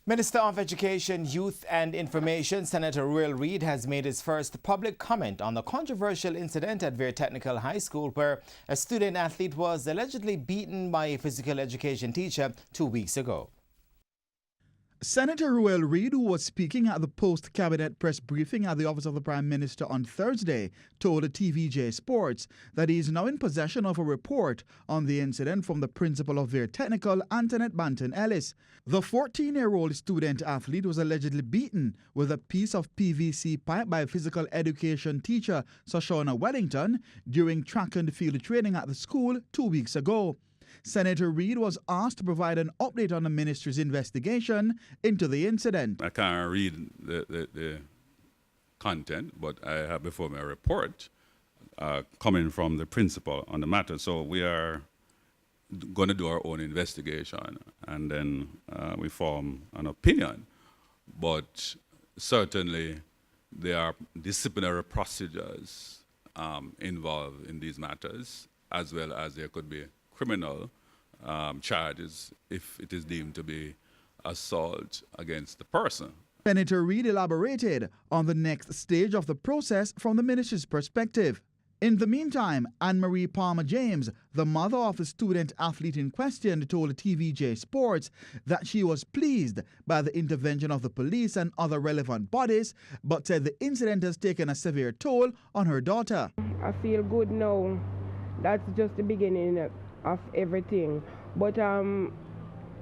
Minister of Education, Youth and Information, Senator Will Reid, has made his first public comment on the controversial incident at Vere Technical High School where a student athlete was allegedly beaten by a physical education teacher 2 weeks ago. Senator Will Reid, who was speaking at the post-cabinet press briefing at the Office of the Prime Minister on Thursday, told TVJ Sports that he is now in possession of a report on the incident from the principal of Vere Technical, Antoinette Banton Ellis. The 14-year-old student-athlete was allegedly beaten with a piece of PVC pipe by physical education teacher Shoshana Wellington during track and field training at the school 2 weeks ago. Senator Reid was asked to provide an update on the ministry's investigation into the incident. I can't read the content, but I have before me a report coming from the principal on the matter. So we are going to do our own investigation and then we form an opinion. But certainly there are disciplinary procedures involved in these matters, as well as there could be criminal charges if it is deemed to be assault against the person. Senator Reid elaborated on the next stage of the process from the ministry's perspective. In the meantime, Anne-Marie Palmer-James, the mother of the student-athlete in question, told TVJ Sports that she was pleased by the intervention of the police and other relevant bodies, but said the incident has taken a severe toll on her daughter. I feel good now. That's just the beginning of everything, but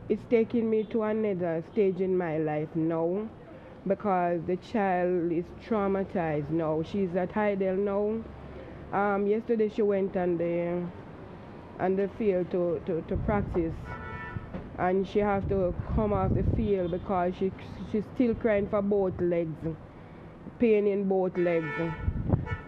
it's taking me to another stage in my life now because the child is traumatized now. She's at Heidel now. Yesterday she went on the field to practice, and she has to come off the field because she's still crying for both legs, pain in both legs.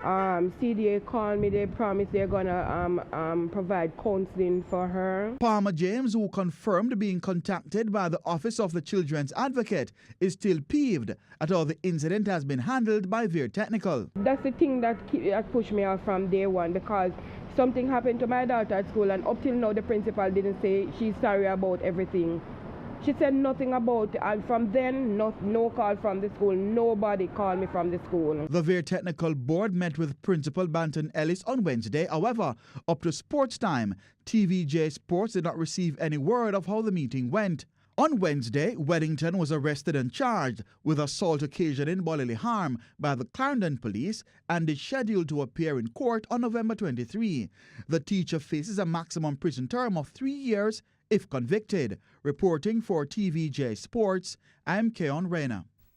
CDA called me, they promised they're gonna provide counseling for her. Palmer-James, who confirmed being contacted by the Office of the Children's Advocate, is still peeved at how the incident has been handled by Vere Technical. That's the thing that pushed me out from day one, because something happened to my daughter at school and up till now the principal didn't say she's sorry about everything. She said nothing about it, and from then, no call from the school. Nobody called me from the school. The Vere Technical Board met with Principal Banton Ellis on Wednesday. However, up to sports time, TVJ Sports did not receive any word of how the meeting went. On Wednesday, Wellington was arrested and charged with assault occasioning bodily harm by the Clarendon police and is scheduled to appear in court on November 23. The teacher faces a maximum prison term of 3 years if convicted. Reporting for TVJ Sports, I'm Keon Reyna.